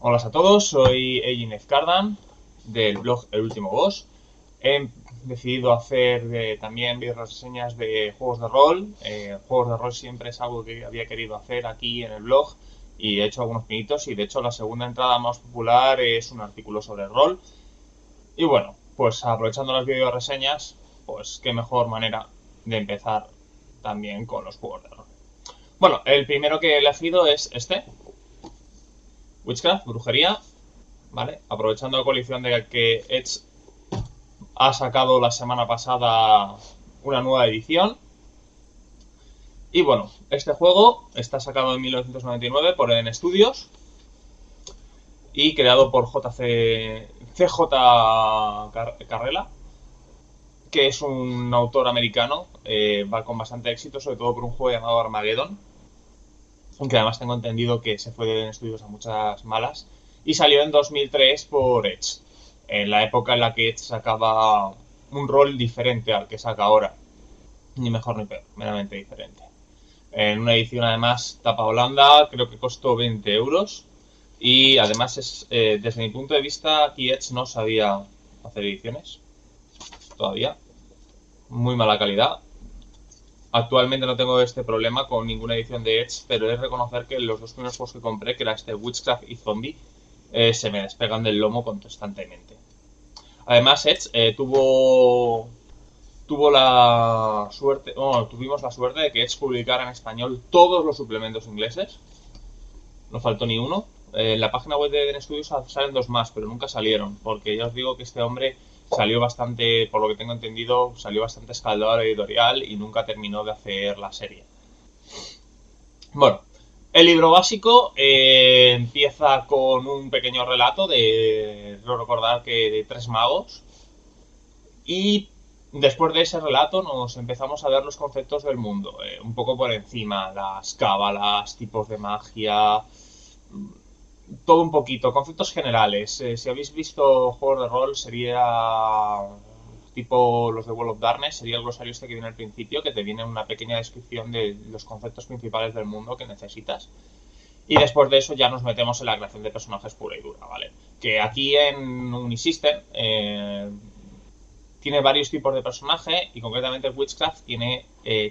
Hola a todos, soy Egin Ezkardan del blog El Último Boss. He decidido hacer también videoreseñas de juegos de rol. Juegos de rol siempre es algo que había querido hacer aquí en el blog y he hecho algunos pinitos y de hecho la segunda entrada más popular es un artículo sobre el rol. Y bueno, pues aprovechando las videoreseñas, pues qué mejor manera de empezar también con los juegos de rol. Bueno, el primero que he elegido es este, Witchcraft, Brujería. ¿Vale? Aprovechando la coalición de que Edge ha sacado la semana pasada una nueva edición. Y bueno, este juego está sacado en 1999 por Eden Studios y creado por CJ Carrella, que es un autor americano, va con bastante éxito, sobre todo por un juego llamado Armageddon, aunque además tengo entendido que se fue de Eden Studios a muchas malas, y salió en 2003 por Edge, en la época en la que Edge sacaba un rol diferente al que saca ahora, ni mejor ni peor, meramente diferente. En una edición además tapa holanda, creo que costó 20 euros, y además desde mi punto de vista aquí Edge no sabía hacer ediciones, todavía, muy mala calidad. Actualmente no tengo este problema con ninguna edición de Edge, pero es reconocer que los dos primeros juegos que compré, que era este Witchcraft y Zombie, se me despegan del lomo constantemente. Además, Edge tuvo la suerte, bueno, tuvimos la suerte de que Edge publicara en español todos los suplementos ingleses. No faltó ni uno. En la página web de Eden Studios salen dos más, pero nunca salieron, porque ya os digo que este hombre salió bastante, por lo que tengo entendido, salió bastante escaldado a la editorial y nunca terminó de hacer la serie. Bueno, el libro básico empieza con un pequeño relato no recordar que de tres magos y después de ese relato nos empezamos a ver los conceptos del mundo, un poco por encima, las cábalas, tipos de magia, todo un poquito, conceptos generales. Si habéis visto juegos de rol sería tipo los de World of Darkness, sería el glosario este que viene al principio, que te viene una pequeña descripción de los conceptos principales del mundo que necesitas. Y después de eso ya nos metemos en la creación de personajes pura y dura, ¿vale? Que aquí en Unisystem tiene varios tipos de personaje y concretamente Witchcraft tiene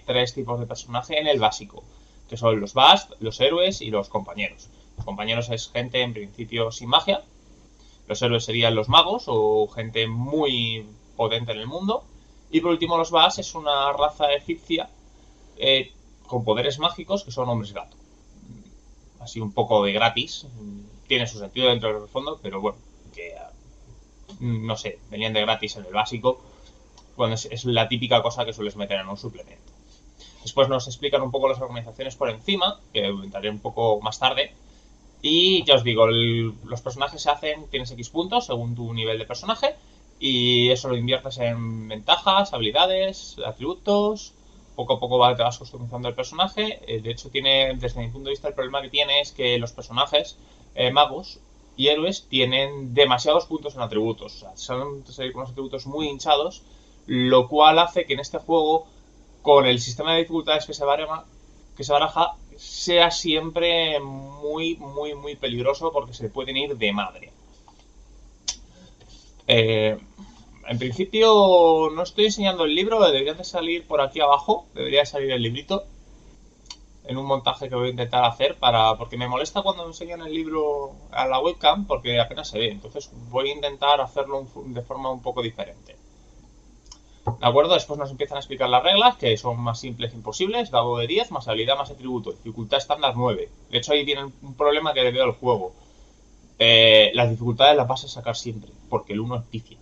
tres tipos de personaje en el básico, que son los Bast, los héroes y los compañeros. Los compañeros es gente en principio sin magia, los héroes serían los magos o gente muy potente en el mundo, y por último los Bast es una raza egipcia con poderes mágicos que son hombres gato. Así un poco de gratis, tiene su sentido dentro del fondo, pero bueno, que no sé, venían de gratis en el básico, cuando es la típica cosa que sueles meter en un suplemento. Después nos explican un poco las organizaciones por encima, que comentaré un poco más tarde. Y ya os digo, los personajes se hacen, tienes X puntos según tu nivel de personaje, y eso lo inviertes en ventajas, habilidades, atributos. Poco a poco te vas customizando el personaje. De hecho, desde mi punto de vista, el problema que tiene es que los personajes magos y héroes tienen demasiados puntos en atributos. O sea, son unos atributos muy hinchados, lo cual hace que en este juego, con el sistema de dificultades que se baraja, sea siempre muy, muy, muy peligroso porque se pueden ir de madre. Eh, en principio no estoy enseñando el libro, debería de salir por aquí abajo, debería salir el librito en un montaje que voy a intentar hacer porque me molesta cuando enseñan el libro a la webcam porque apenas se ve, entonces voy a intentar hacerlo de forma un poco diferente. ¿De acuerdo? Después nos empiezan a explicar las reglas, que son más simples imposibles, dado de 10, más habilidad, más atributo, dificultad estándar 9. De hecho ahí viene un problema que le veo al juego. Las dificultades las vas a sacar siempre, porque el 1 es pifia.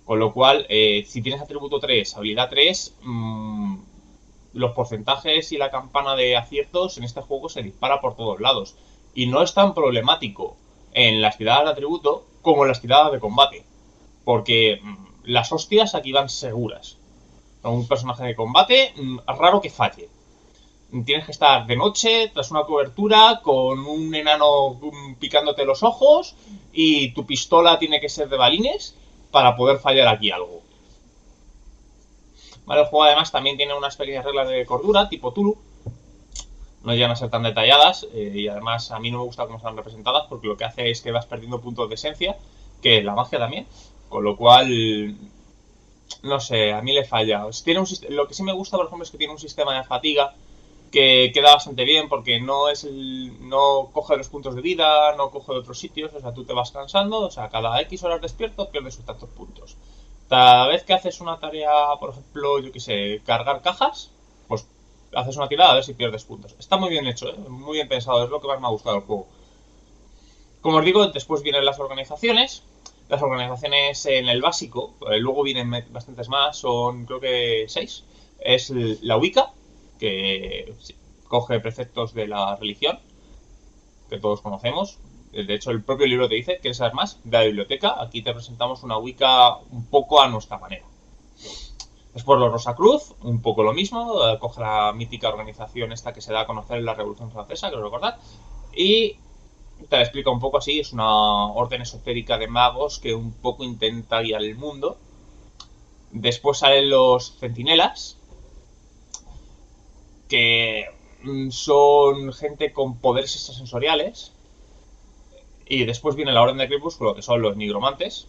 Con lo cual, si tienes atributo 3, habilidad 3, los porcentajes y la campana de aciertos en este juego se dispara por todos lados. Y no es tan problemático en las tiradas de atributo como en las tiradas de combate. Porque las hostias aquí van seguras. Un personaje de combate, raro que falle. Tienes que estar de noche, tras una cobertura, con un enano picándote los ojos, y tu pistola tiene que ser de balines para poder fallar aquí algo. Vale, el juego además también tiene unas pequeñas reglas de cordura, tipo Tulu, no llegan a ser tan detalladas y además a mí no me gusta cómo están representadas porque lo que hace es que vas perdiendo puntos de esencia, que la magia también, con lo cual, no sé, a mí le falla. Tiene lo que sí me gusta, por ejemplo, es que tiene un sistema de fatiga que queda bastante bien porque no coge los puntos de vida, no coge de otros sitios, o sea, tú te vas cansando, o sea, cada X horas despierto pierdes tantos puntos. Cada vez que haces una tarea, por ejemplo, yo qué sé, cargar cajas, pues haces una tirada a ver si pierdes puntos. Está muy bien hecho, ¿eh? Muy bien pensado, es lo que más me ha gustado del juego. Como os digo, después vienen las organizaciones. Las organizaciones en el básico, luego vienen bastantes más, son creo que 6. Es la Wicca, que coge preceptos de la religión, que todos conocemos. De hecho, el propio libro te dice que sabes más de la biblioteca. Aquí te presentamos una Wicca un poco a nuestra manera. Después los Rosacruz, un poco lo mismo, coge la mítica organización esta que se da a conocer en la Revolución Francesa, que lo recordad, y te la explica un poco así, es una orden esotérica de magos que un poco intenta guiar el mundo. Después salen los centinelas, que son gente con poderes extrasensoriales. Y después viene la Orden de Crepúsculo, que son los nigromantes.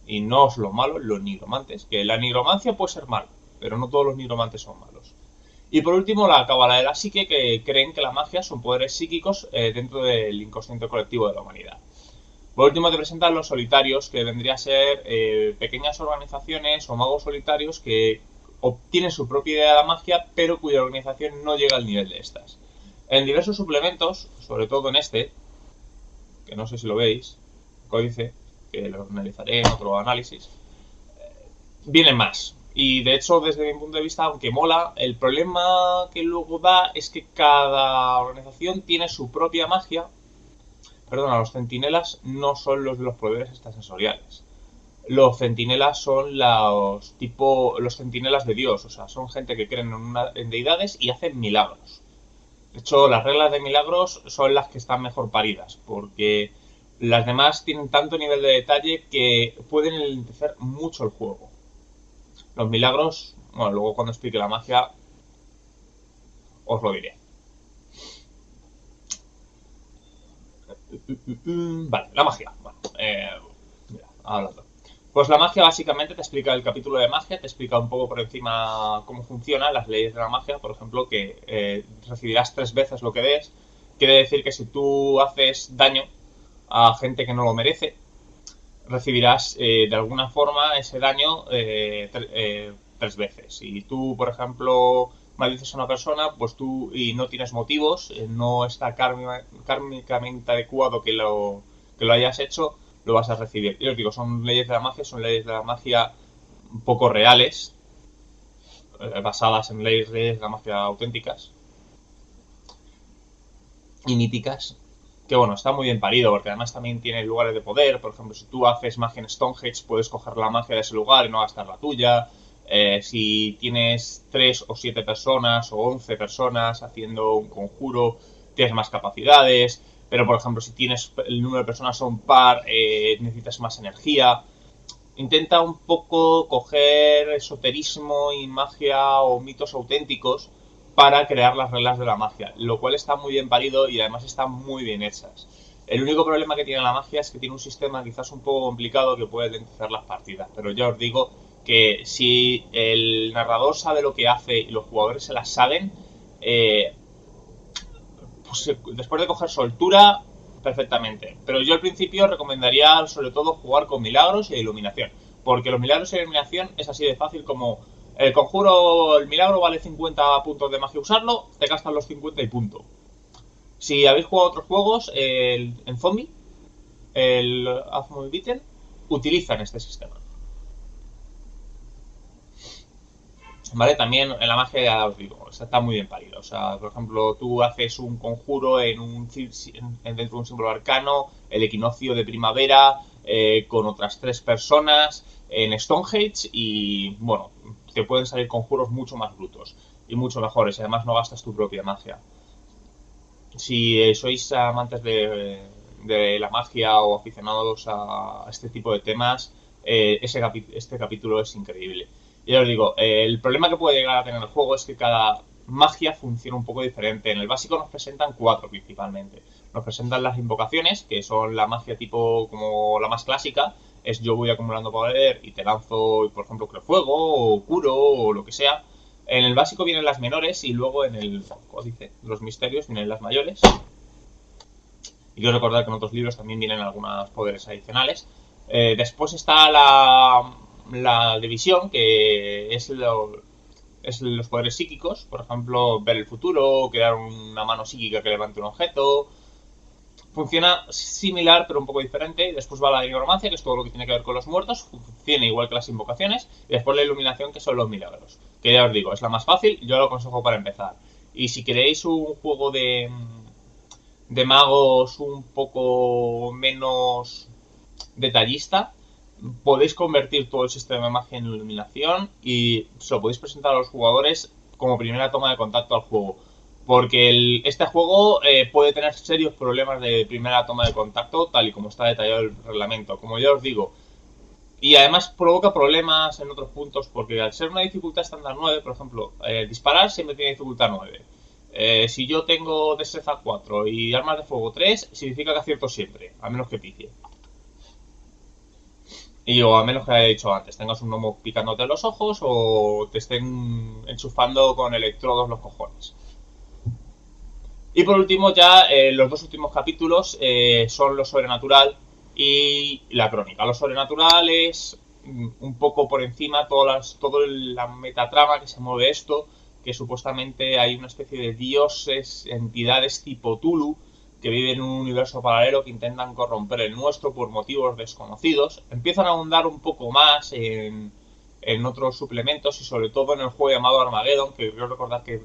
Y no es lo malo, los nigromantes. Que la nigromancia puede ser mal, pero no todos los nigromantes son malos. Y por último, la cábala de la psique, que creen que la magia son poderes psíquicos dentro del inconsciente colectivo de la humanidad. Por último, te presentan los solitarios, que vendría a ser pequeñas organizaciones o magos solitarios que obtienen su propia idea de la magia, pero cuya organización no llega al nivel de estas. En diversos suplementos, sobre todo en este, que no sé si lo veis, códice, que lo analizaré en otro análisis, vienen más. Y de hecho, desde mi punto de vista, aunque mola, el problema que luego da es que cada organización tiene su propia magia. Perdona, los centinelas no son los de los poderes extrasensoriales. Los centinelas son los centinelas de Dios, o sea, son gente que creen en deidades y hacen milagros. De hecho, las reglas de milagros son las que están mejor paridas, porque las demás tienen tanto nivel de detalle que pueden enlentecer mucho el juego. Los milagros, bueno, luego cuando explique la magia, os lo diré. Vale, la magia. Bueno, mira, hablando. Pues la magia básicamente te explica el capítulo de magia, te explica un poco por encima cómo funcionan las leyes de la magia. Por ejemplo, que recibirás 3 veces lo que des. Quiere decir que si tú haces daño a gente que no lo merece, recibirás de alguna forma ese daño 3 veces. Si tú, por ejemplo, maldices a una persona, pues tú y no tienes motivos, no está kármicamente adecuado que lo hayas hecho, lo vas a recibir. Y os digo, son leyes de la magia un poco reales, basadas en leyes de la magia auténticas y míticas. Que bueno, está muy bien parido, porque además también tiene lugares de poder. Por ejemplo, si tú haces magia en Stonehenge, puedes coger la magia de ese lugar y no gastar la tuya. Si tienes 3 o 7 personas o 11 personas haciendo un conjuro, tienes más capacidades. Pero por ejemplo, si tienes el número de personas son par, necesitas más energía. Intenta un poco coger esoterismo y magia o mitos auténticos para crear las reglas de la magia, lo cual está muy bien parido y además están muy bien hechas. El único problema que tiene la magia es que tiene un sistema quizás un poco complicado que puede lentizar las partidas, pero ya os digo que si el narrador sabe lo que hace y los jugadores se las saben, pues después de coger soltura, perfectamente. Pero yo al principio recomendaría sobre todo jugar con milagros e iluminación, porque los milagros e iluminación es así de fácil como el conjuro, el milagro vale 50 puntos de magia usarlo, te gastas los 50 y punto. Si habéis jugado otros juegos, en Zombie, el Azmoy Beaten, utilizan este sistema. ¿Vale? También en la magia ya os digo, está muy bien parido. O sea, por ejemplo, tú haces un conjuro dentro de un símbolo arcano, el equinoccio de primavera, con otras 3 personas en Stonehenge y, bueno, te pueden salir conjuros mucho más brutos y mucho mejores. Y además no gastas tu propia magia. Si sois amantes de la magia o aficionados a este tipo de temas, este capítulo es increíble. Y ya os digo, el problema que puede llegar a tener el juego es que cada magia funciona un poco diferente. En el básico nos presentan 4 principalmente. Nos presentan las invocaciones, que son la magia tipo como la más clásica. Es yo voy acumulando poder y te lanzo, por ejemplo, creo fuego o curo o lo que sea. En el básico vienen las menores y luego en el códice de los misterios vienen las mayores. Y quiero recordar que en otros libros también vienen algunos poderes adicionales. Después está la división, que es los poderes psíquicos. Por ejemplo, ver el futuro, crear una mano psíquica que levante un objeto. Funciona similar, pero un poco diferente. Después va la nigromancia, que es todo lo que tiene que ver con los muertos. Funciona igual que las invocaciones. Y después la iluminación, que son los milagros. Que ya os digo, es la más fácil. Yo lo aconsejo para empezar. Y si queréis un juego de magos un poco menos detallista, podéis convertir todo el sistema de magia en iluminación y se lo podéis presentar a los jugadores como primera toma de contacto al juego. Porque este juego puede tener serios problemas de primera toma de contacto, tal y como está detallado el reglamento. Como ya os digo, y además provoca problemas en otros puntos, porque al ser una dificultad estándar 9, por ejemplo, disparar siempre tiene dificultad 9. Si yo tengo destreza 4 y armas de fuego 3, significa que acierto siempre, a menos que picie. Y o a menos que haya dicho antes, tengas un gnomo picándote los ojos o te estén enchufando con electrodos los cojones. Y por último ya, los dos últimos capítulos son lo sobrenatural y la crónica. Lo sobrenatural es un poco por encima toda la metatrama que se mueve esto, que supuestamente hay una especie de dioses, entidades tipo Tulu, que viven en un universo paralelo que intentan corromper el nuestro por motivos desconocidos. Empiezan a ahondar un poco más en otros suplementos y sobre todo en el juego llamado Armageddon, que creo recordar que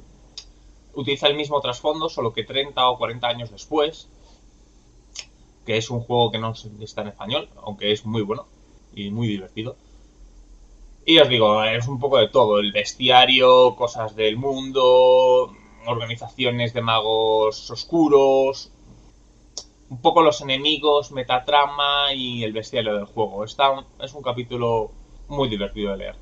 utiliza el mismo trasfondo, solo que 30 o 40 años después, que es un juego que no está en español, aunque es muy bueno y muy divertido. Y os digo, es un poco de todo, el bestiario, cosas del mundo, organizaciones de magos oscuros, un poco los enemigos, metatrama y el bestiario del juego. Es un capítulo muy divertido de leer.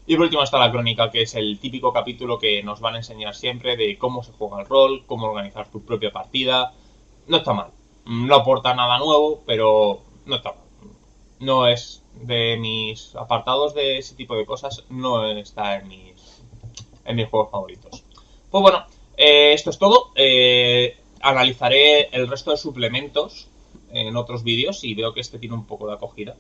Y por último está la crónica, que es el típico capítulo que nos van a enseñar siempre de cómo se juega el rol, cómo organizar tu propia partida. No está mal. No aporta nada nuevo, pero no está mal. No es de mis apartados de ese tipo de cosas, no está en mis juegos favoritos. Pues bueno, esto es todo. Analizaré el resto de suplementos en otros vídeos y veo que este tiene un poco de acogida.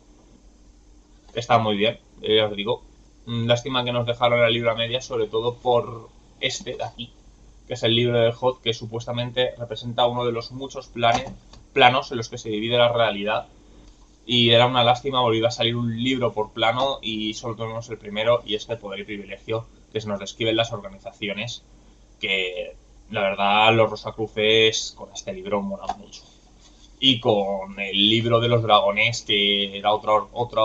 Está muy bien, ya os digo. Lástima que nos dejaron el libro a medias, sobre todo por este de aquí, que es el libro de Hoth, que supuestamente representa uno de los muchos planos en los que se divide la realidad. Y era una lástima volver a salir un libro por plano y solo tenemos el primero, y es el poder y privilegio que se nos describen las organizaciones, que la verdad los Rosacruces con este libro molan mucho. Y con el libro de los dragones, que era otra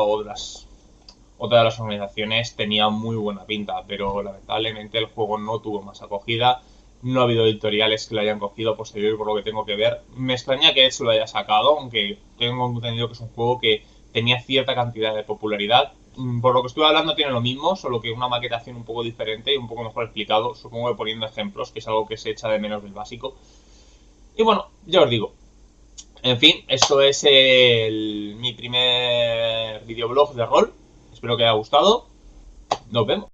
de las organizaciones, tenía muy buena pinta, pero lamentablemente el juego no tuvo más acogida. No ha habido editoriales que lo hayan cogido posterior, por lo que tengo que ver. Me extraña que se lo haya sacado, aunque tengo entendido que es un juego que tenía cierta cantidad de popularidad. Por lo que estuve hablando tiene lo mismo, solo que una maquetación un poco diferente y un poco mejor explicado, supongo que poniendo ejemplos, que es algo que se echa de menos del básico. Y bueno, ya os digo. En fin, esto es mi primer videoblog de rol. Espero que haya gustado. Nos vemos.